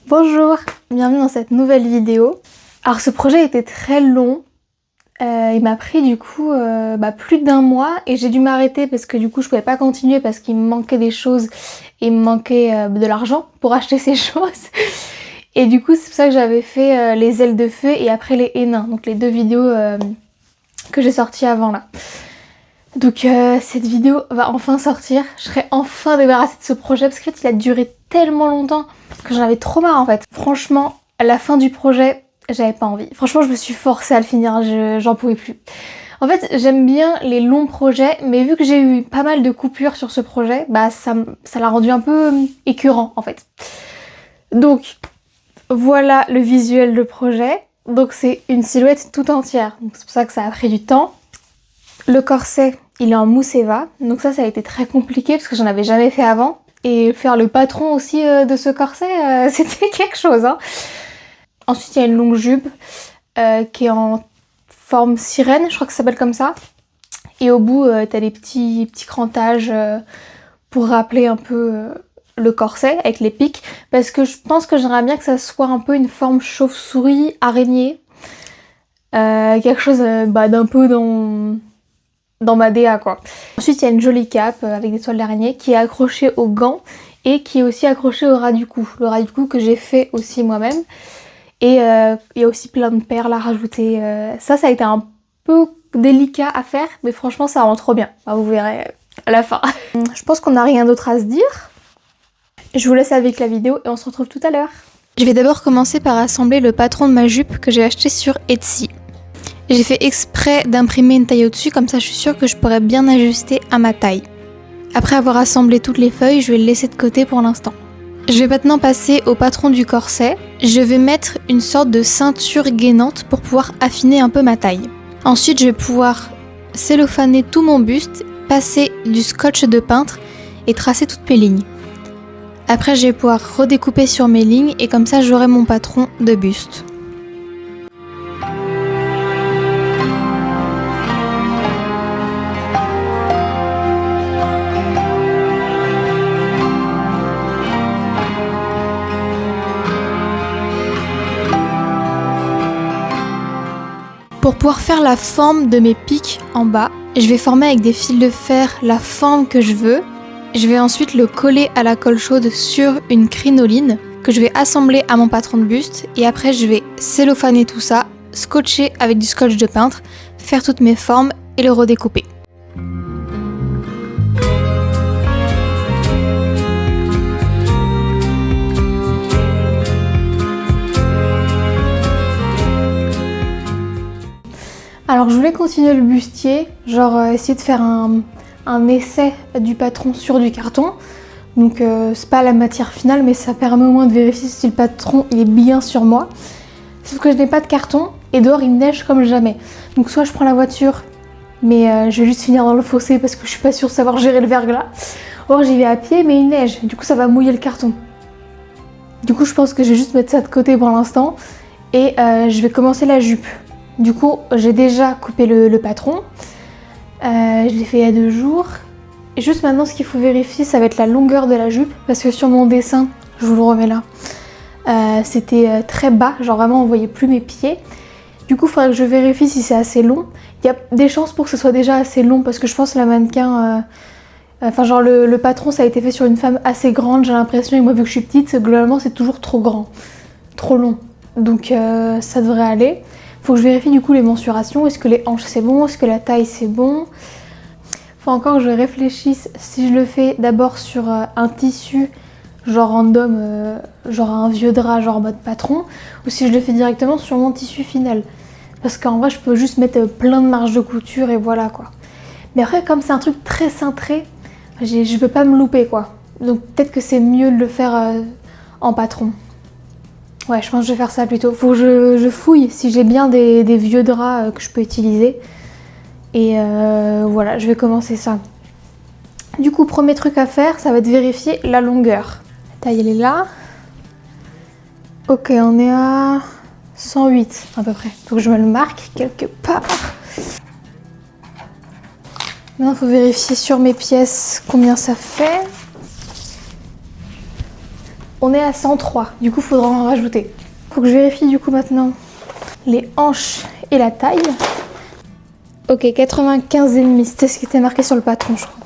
Bonjour, bienvenue dans cette nouvelle vidéo. Alors ce projet était très long, il m'a pris du coup plus d'1 mois et j'ai dû m'arrêter parce que du coup je pouvais pas continuer parce qu'il me manquait des choses et il me manquait de l'argent pour acheter ces choses. Et du coup c'est pour ça que j'avais fait les ailes de feu et après les nains, donc les 2 vidéos que j'ai sorties avant là. Donc cette vidéo va enfin sortir, je serai enfin débarrassée de ce projet parce qu'en fait il a duré tellement longtemps que j'en avais trop marre en fait. Franchement, à la fin du projet, j'avais pas envie. Franchement, je me suis forcée à le finir, j'en pouvais plus. En fait, j'aime bien les longs projets, mais vu que j'ai eu pas mal de coupures sur ce projet, ça l'a rendu un peu écœurant en fait. Donc, voilà le visuel de projet. Donc c'est une silhouette tout entière, donc c'est pour ça que ça a pris du temps. Le corset, il est en mousse Eva, donc ça a été très compliqué parce que j'en avais jamais fait avant. Et faire le patron aussi de ce corset, c'était quelque chose. Hein. Ensuite, il y a une longue jupe qui est en forme sirène, je crois que ça s'appelle comme ça. Et au bout, t'as des petits crantages pour rappeler un peu le corset avec les pics. Parce que je pense que j'aimerais bien que ça soit un peu une forme chauve-souris, araignée. Quelque chose d'un peu dans ma DA quoi. Ensuite il y a une jolie cape avec des toiles d'araignée qui est accrochée aux gants et qui est aussi accrochée au ras du cou. Le ras du cou que j'ai fait aussi moi-même. Et il y a aussi plein de perles à rajouter. Ça a été un peu délicat à faire mais franchement ça rend trop bien. Enfin, vous verrez à la fin. Je pense qu'on n'a rien d'autre à se dire. Je vous laisse avec la vidéo et on se retrouve tout à l'heure. Je vais d'abord commencer par assembler le patron de ma jupe que j'ai acheté sur Etsy. J'ai fait exprès d'imprimer une taille au-dessus, comme ça je suis sûre que je pourrais bien ajuster à ma taille. Après avoir assemblé toutes les feuilles, je vais le laisser de côté pour l'instant. Je vais maintenant passer au patron du corset. Je vais mettre une sorte de ceinture gainante pour pouvoir affiner un peu ma taille. Ensuite, je vais pouvoir cellophaner tout mon buste, passer du scotch de peintre et tracer toutes mes lignes. Après, je vais pouvoir redécouper sur mes lignes et comme ça j'aurai mon patron de buste. Pour pouvoir faire la forme de mes pics en bas, je vais former avec des fils de fer la forme que je veux. Je vais ensuite le coller à la colle chaude sur une crinoline que je vais assembler à mon patron de buste et après je vais cellophaner tout ça, scotcher avec du scotch de peintre, faire toutes mes formes et le redécouper. Alors je voulais continuer le bustier, genre essayer de faire un essai du patron sur du carton. Donc c'est pas la matière finale mais ça permet au moins de vérifier si le patron il est bien sur moi. Sauf que je n'ai pas de carton et dehors il neige comme jamais. Donc soit je prends la voiture mais je vais juste finir dans le fossé parce que je suis pas sûre de savoir gérer le verglas. Or j'y vais à pied mais il neige, du coup ça va mouiller le carton. Du coup je pense que je vais juste mettre ça de côté pour l'instant et je vais commencer la jupe. Du coup, j'ai déjà coupé le patron. Je l'ai fait il y a 2 jours. Et juste maintenant, ce qu'il faut vérifier, ça va être la longueur de la jupe. Parce que sur mon dessin, je vous le remets là, c'était très bas. Genre vraiment, on voyait plus mes pieds. Du coup, il faudrait que je vérifie si c'est assez long. Il y a des chances pour que ce soit déjà assez long. Parce que je pense que la mannequin... le patron, ça a été fait sur une femme assez grande, j'ai l'impression. Et moi, vu que je suis petite, globalement, c'est toujours trop grand. Trop long. Donc, ça devrait aller. Faut que je vérifie du coup les mensurations, est-ce que les hanches c'est bon, est-ce que la taille c'est bon. Faut encore que je réfléchisse si je le fais d'abord sur un tissu genre random, genre un vieux drap genre en mode patron, ou si je le fais directement sur mon tissu final. Parce qu'en vrai je peux juste mettre plein de marges de couture et voilà quoi. Mais après comme c'est un truc très cintré, je veux pas me louper quoi. Donc peut-être que c'est mieux de le faire en patron. Ouais, je pense que je vais faire ça plutôt. Faut que je fouille si j'ai bien des vieux draps que je peux utiliser. Et voilà, je vais commencer ça. Du coup, premier truc à faire, ça va être vérifier la longueur. La taille, elle est là. Ok, on est à 108 à peu près. Faut que je me le marque quelque part. Maintenant, il faut vérifier sur mes pièces combien ça fait. On est à 103, du coup faudra en rajouter. Faut que je vérifie du coup maintenant les hanches et la taille. Ok, 95,5, c'était ce qui était marqué sur le patron je crois.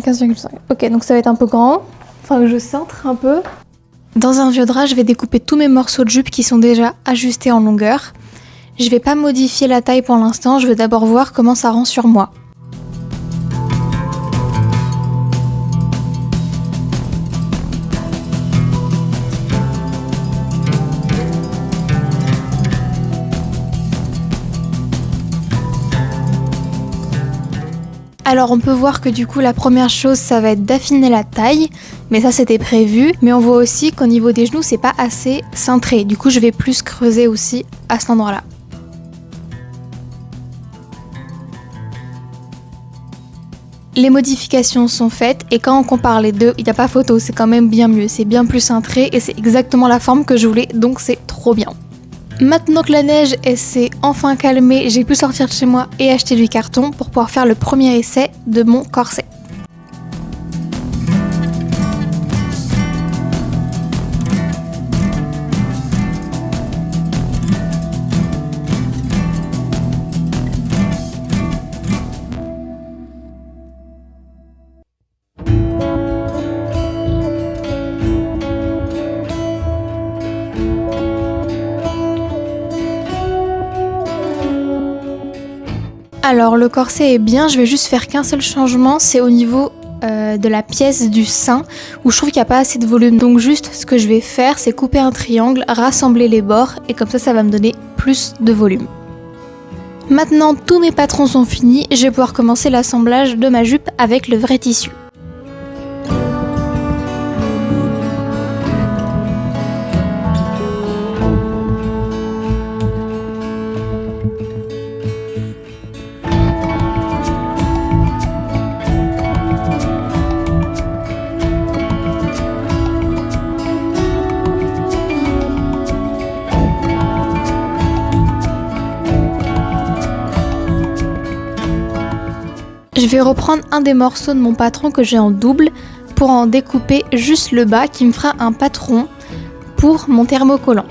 95,5. Ok, donc ça va être un peu grand. Enfin, je cintre un peu. Dans un vieux drap, je vais découper tous mes morceaux de jupe qui sont déjà ajustés en longueur. Je vais pas modifier la taille pour l'instant, je veux d'abord voir comment ça rend sur moi. Alors on peut voir que du coup la première chose ça va être d'affiner la taille, mais ça c'était prévu, mais on voit aussi qu'au niveau des genoux c'est pas assez cintré, du coup je vais plus creuser aussi à cet endroit là. Les modifications sont faites et quand on compare les deux, il n'y a pas photo, c'est quand même bien mieux, c'est bien plus cintré et c'est exactement la forme que je voulais, donc c'est trop bien. Maintenant que la neige s'est enfin calmée, j'ai pu sortir de chez moi et acheter du carton pour pouvoir faire le premier essai de mon corset. Alors le corset est bien, je vais juste faire qu'un seul changement, c'est au niveau de la pièce du sein où je trouve qu'il n'y a pas assez de volume. Donc juste ce que je vais faire c'est couper un triangle, rassembler les bords et comme ça va me donner plus de volume. Maintenant tous mes patrons sont finis, je vais pouvoir commencer l'assemblage de ma jupe avec le vrai tissu. Je vais reprendre un des morceaux de mon patron que j'ai en double pour en découper juste le bas qui me fera un patron pour mon thermocollant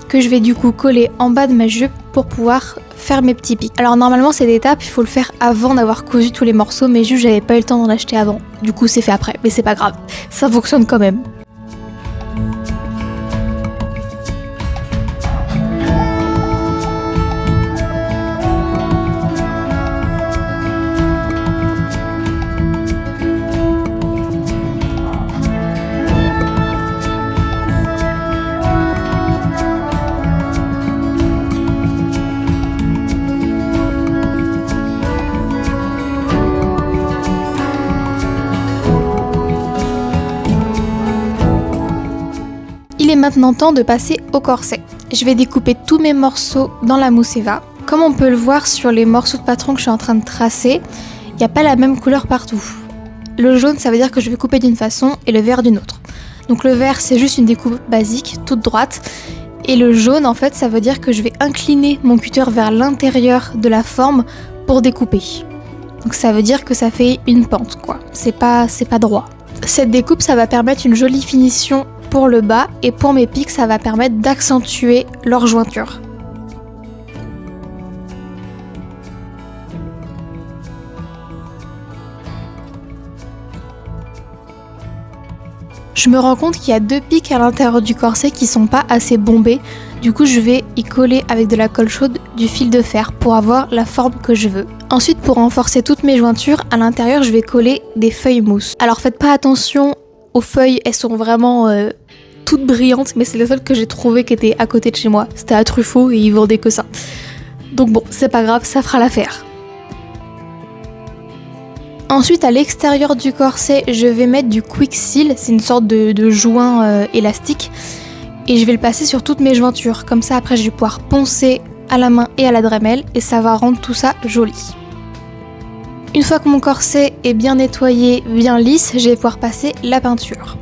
que je vais du coup coller en bas de ma jupe pour pouvoir faire mes petits pics. Alors normalement cette étape il faut le faire avant d'avoir cousu tous les morceaux mais juste j'avais pas eu le temps d'en acheter avant. Du coup c'est fait après mais c'est pas grave, ça fonctionne quand même. Il est maintenant temps de passer au corset. Je vais découper tous mes morceaux dans la mousse Eva. Comme on peut le voir sur les morceaux de patron que je suis en train de tracer, il n'y a pas la même couleur partout. Le jaune ça veut dire que je vais couper d'une façon et le vert d'une autre. Donc le vert c'est juste une découpe basique, toute droite. Et le jaune en fait ça veut dire que je vais incliner mon cutter vers l'intérieur de la forme pour découper. Donc ça veut dire que ça fait une pente quoi, c'est pas droit. Cette découpe ça va permettre une jolie finition pour le bas et pour mes pics ça va permettre d'accentuer leur jointure. Je me rends compte qu'il y a deux pics à l'intérieur du corset qui sont pas assez bombés, du coup je vais y coller avec de la colle chaude du fil de fer pour avoir la forme que je veux. Ensuite pour renforcer toutes mes jointures, à l'intérieur je vais coller des feuilles mousse. Alors faites pas attention aux feuilles, elles sont vraiment toutes brillantes, mais c'est les seules que j'ai trouvées qui étaient à côté de chez moi. C'était à Truffaut et ils vendaient que ça. Donc bon, c'est pas grave, ça fera l'affaire. Ensuite à l'extérieur du corset, je vais mettre du quick seal, c'est une sorte de joint élastique. Et je vais le passer sur toutes mes jointures. Comme ça après je vais pouvoir poncer à la main et à la Dremel et ça va rendre tout ça joli. Une fois que mon corset est bien nettoyé, bien lisse, je vais pouvoir passer la peinture.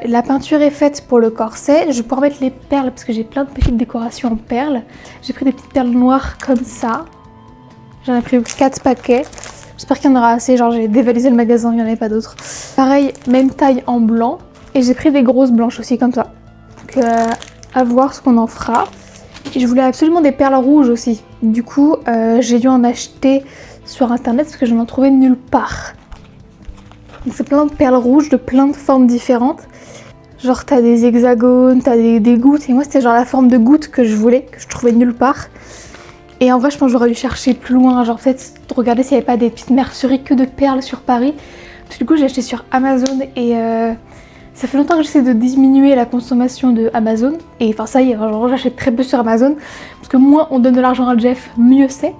la peinture est faite pour le corset. Je vais pouvoir mettre les perles parce que j'ai plein de petites décorations en perles. J'ai pris des petites perles noires comme ça. J'en ai pris 4 paquets. J'espère qu'il y en aura assez, genre j'ai dévalisé le magasin, il n'y en avait pas d'autres. Pareil, même taille en blanc. Et j'ai pris des grosses blanches aussi comme ça. Donc à voir ce qu'on en fera. Et je voulais absolument des perles rouges aussi. Du coup, j'ai dû en acheter sur internet parce que je n'en trouvais nulle part. Donc c'est plein de perles rouges de plein de formes différentes. Genre t'as des hexagones, t'as des gouttes. Et moi c'était genre la forme de goutte que je voulais, que je trouvais nulle part. Et en vrai je pense que j'aurais dû chercher plus loin. Genre peut-être regarder s'il n'y avait pas des petites merceries que de perles sur Paris. Du coup j'ai acheté sur Amazon et ça fait longtemps que j'essaie de diminuer la consommation de Amazon. Et enfin ça y est, genre j'achète très peu sur Amazon. Parce que moins on donne de l'argent à Jeff, mieux c'est.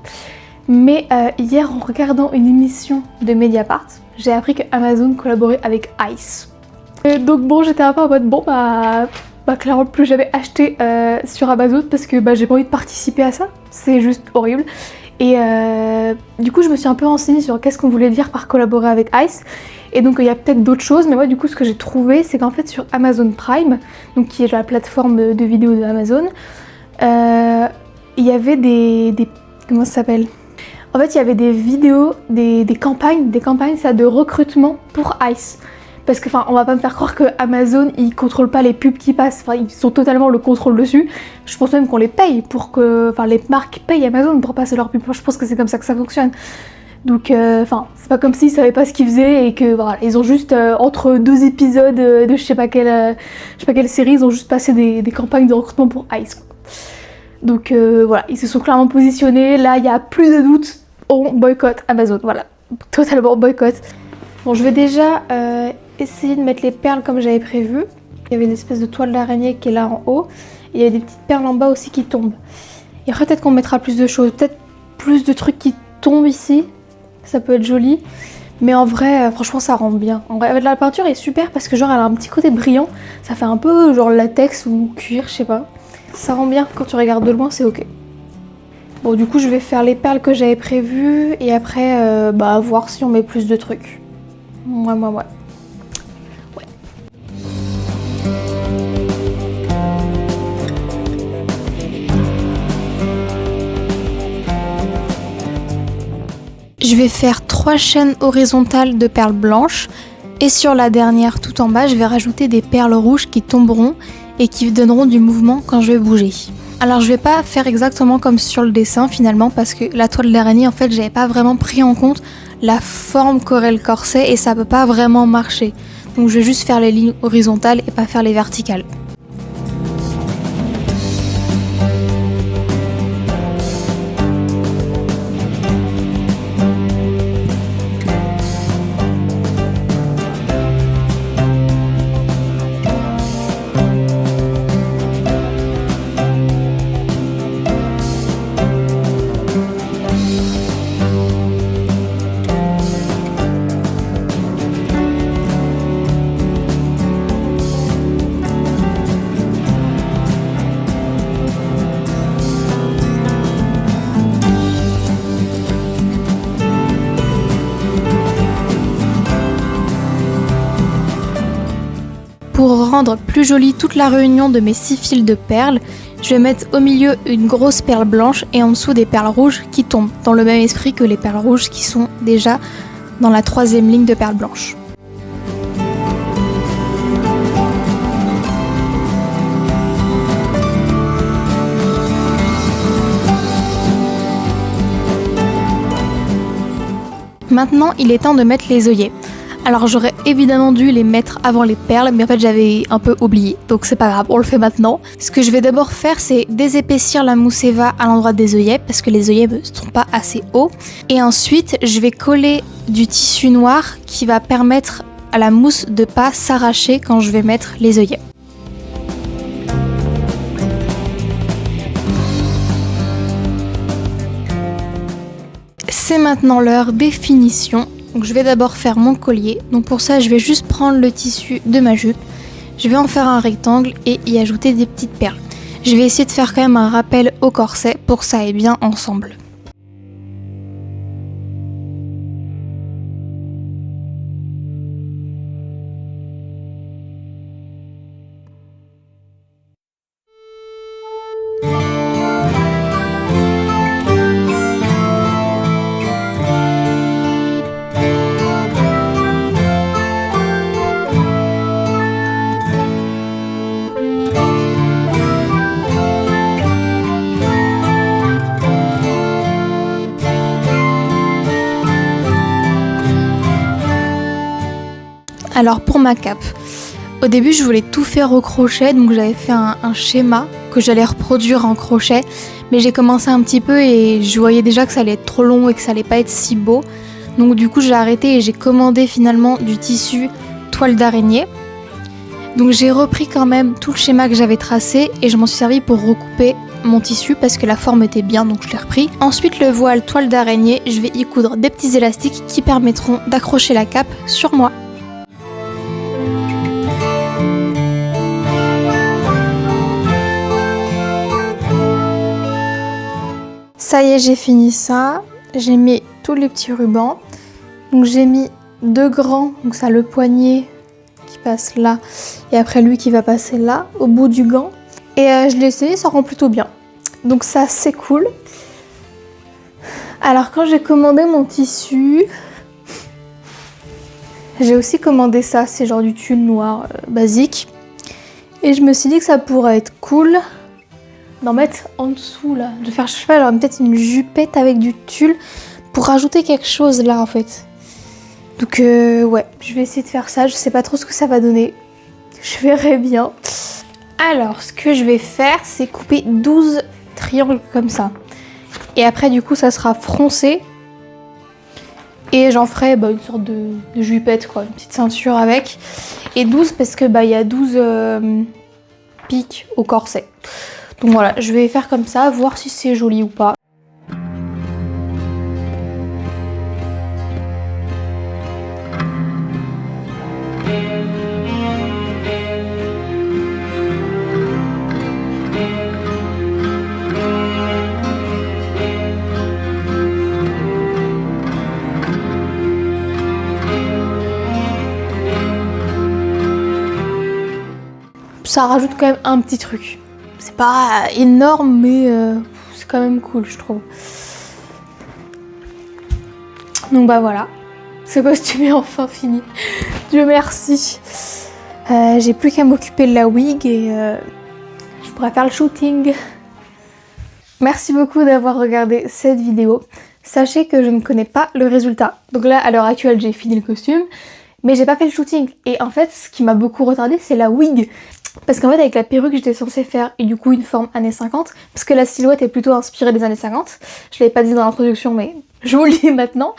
Mais hier en regardant une émission de Mediapart, j'ai appris que Amazon collaborait avec Ice. Donc bon, j'étais un peu en mode bon bah clairement plus jamais acheté sur Amazon parce que j'ai pas envie de participer à ça, c'est juste horrible. Et du coup je me suis un peu renseignée sur qu'est-ce qu'on voulait dire par collaborer avec Ice. Et donc il y a peut-être d'autres choses, mais moi du coup ce que j'ai trouvé c'est qu'en fait sur Amazon Prime, donc qui est la plateforme de vidéos de Amazon, il y avait des comment ça s'appelle ? En fait, il y avait des vidéos, des campagnes ça, de recrutement pour Ice. Parce que, enfin, on va pas me faire croire que Amazon, ils contrôlent pas les pubs qui passent. Enfin, ils ont totalement le contrôle dessus. Je pense même qu'on les paye pour que... Enfin, les marques payent Amazon pour passer leurs pubs. Je pense que c'est comme ça que ça fonctionne. Donc, enfin, c'est pas comme s'ils savaient pas ce qu'ils faisaient et que, voilà, ils ont juste, entre 2 épisodes de je sais pas quelle série, ils ont juste passé des campagnes de recrutement pour Ice, quoi. Donc voilà, ils se sont clairement positionnés. Là, il y a plus de doute, on boycotte Amazon. Voilà, totalement boycott. Bon, je vais déjà essayer de mettre les perles comme j'avais prévu. Il y avait une espèce de toile d'araignée qui est là en haut. Et il y a des petites perles en bas aussi qui tombent. Et après, peut-être qu'on mettra plus de choses. Peut-être plus de trucs qui tombent ici. Ça peut être joli. Mais en vrai, franchement, ça rend bien. En vrai, la peinture est super parce que genre, elle a un petit côté brillant. Ça fait un peu genre latex ou cuir, je sais pas. Ça rend bien, quand tu regardes de loin, c'est ok. Bon, du coup, je vais faire les perles que j'avais prévues et après, voir si on met plus de trucs. Ouais. Je vais faire 3 chaînes horizontales de perles blanches et sur la dernière, tout en bas, je vais rajouter des perles rouges qui tomberont et qui donneront du mouvement quand je vais bouger. Alors je vais pas faire exactement comme sur le dessin finalement parce que la toile d'araignée en fait j'avais pas vraiment pris en compte la forme qu'aurait le corset et ça peut pas vraiment marcher. Donc je vais juste faire les lignes horizontales et pas faire les verticales. Pour rendre plus jolie toute la réunion de mes 6 fils de perles, je vais mettre au milieu une grosse perle blanche et en dessous des perles rouges qui tombent, dans le même esprit que les perles rouges qui sont déjà dans la 3e ligne de perles blanches. Maintenant, il est temps de mettre les œillets. Alors j'aurais évidemment dû les mettre avant les perles, mais en fait j'avais un peu oublié, donc c'est pas grave, on le fait maintenant. Ce que je vais d'abord faire, c'est désépaissir la mousse Eva à l'endroit des œillets, parce que les œillets ne sont pas assez hauts. Et ensuite, je vais coller du tissu noir qui va permettre à la mousse de pas s'arracher quand je vais mettre les œillets. C'est maintenant l'heure des finitions. Donc je vais d'abord faire mon collier. Donc pour ça, je vais juste prendre le tissu de ma jupe. Je vais en faire un rectangle et y ajouter des petites perles. Je vais essayer de faire quand même un rappel au corset pour que ça aille bien ensemble. Alors pour ma cape, au début je voulais tout faire au crochet, donc j'avais fait un schéma que j'allais reproduire en crochet, mais j'ai commencé un petit peu et je voyais déjà que ça allait être trop long et que ça allait pas être si beau. Donc du coup j'ai arrêté et j'ai commandé finalement du tissu toile d'araignée. Donc j'ai repris quand même tout le schéma que j'avais tracé et je m'en suis servi pour recouper mon tissu parce que la forme était bien, donc je l'ai repris. Ensuite le voile toile d'araignée, je vais y coudre des petits élastiques qui permettront d'accrocher la cape sur moi. Ça y est, j'ai fini ça. J'ai mis tous les petits rubans. Donc j'ai mis 2 grands, donc ça le poignet qui passe là et après lui qui va passer là au bout du gant. Et je l'ai essayé, ça rend plutôt bien. Donc ça c'est cool. Alors quand j'ai commandé mon tissu, j'ai aussi commandé ça, c'est genre du tulle noir basique. Et je me suis dit que ça pourrait être cool d'en mettre en dessous là. De faire, je sais pas, genre peut-être une jupette avec du tulle pour rajouter quelque chose là en fait. Donc ouais, je vais essayer de faire ça, je sais pas trop ce que ça va donner. Je verrai bien. Alors, ce que je vais faire, c'est couper 12 triangles comme ça. Et après, du coup, ça sera froncé. Et j'en ferai une sorte de jupette, quoi, une petite ceinture avec. Et 12 parce que y a 12 pics au corset. Donc voilà, je vais faire comme ça, voir si c'est joli ou pas. Ça rajoute quand même un petit truc. C'est pas énorme, mais c'est quand même cool, je trouve. Donc voilà, ce costume est enfin fini. Dieu merci. J'ai plus qu'à m'occuper de la wig et je pourrais faire le shooting. Merci beaucoup d'avoir regardé cette vidéo. Sachez que je ne connais pas le résultat. Donc là, à l'heure actuelle, j'ai fini le costume, mais j'ai pas fait le shooting. Et en fait, ce qui m'a beaucoup retardé, c'est la wig. Parce qu'en fait, avec la perruque, j'étais censée faire et du coup une forme années 50, parce que la silhouette est plutôt inspirée des années 50. Je l'avais pas dit dans l'introduction, mais je vous le dis maintenant.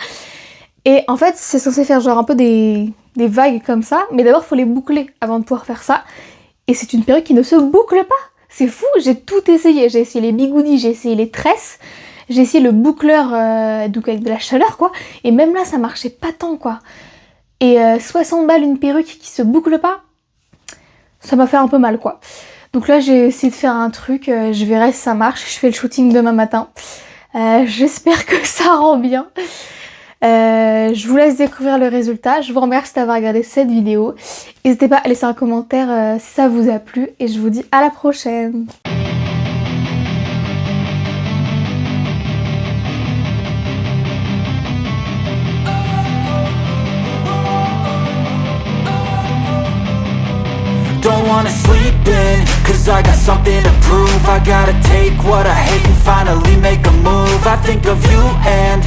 Et en fait, c'est censé faire genre un peu des vagues comme ça, mais d'abord, faut les boucler avant de pouvoir faire ça. Et c'est une perruque qui ne se boucle pas. C'est fou, j'ai tout essayé. J'ai essayé les bigoudis, j'ai essayé les tresses, j'ai essayé le boucleur, donc avec de la chaleur, quoi. Et même là, ça marchait pas tant, quoi. Et 60 balles une perruque qui se boucle pas, ça m'a fait un peu mal, quoi. Donc là, j'ai essayé de faire un truc, je verrai si ça marche. Je fais le shooting demain matin. J'espère que ça rend bien. Je vous laisse découvrir le résultat. Je vous remercie d'avoir regardé cette vidéo. N'hésitez pas à laisser un commentaire si ça vous a plu. Et je vous dis à la prochaine. Don't wanna sleep in, cause I got something to prove. I gotta take what I hate and finally make a move. I think of you and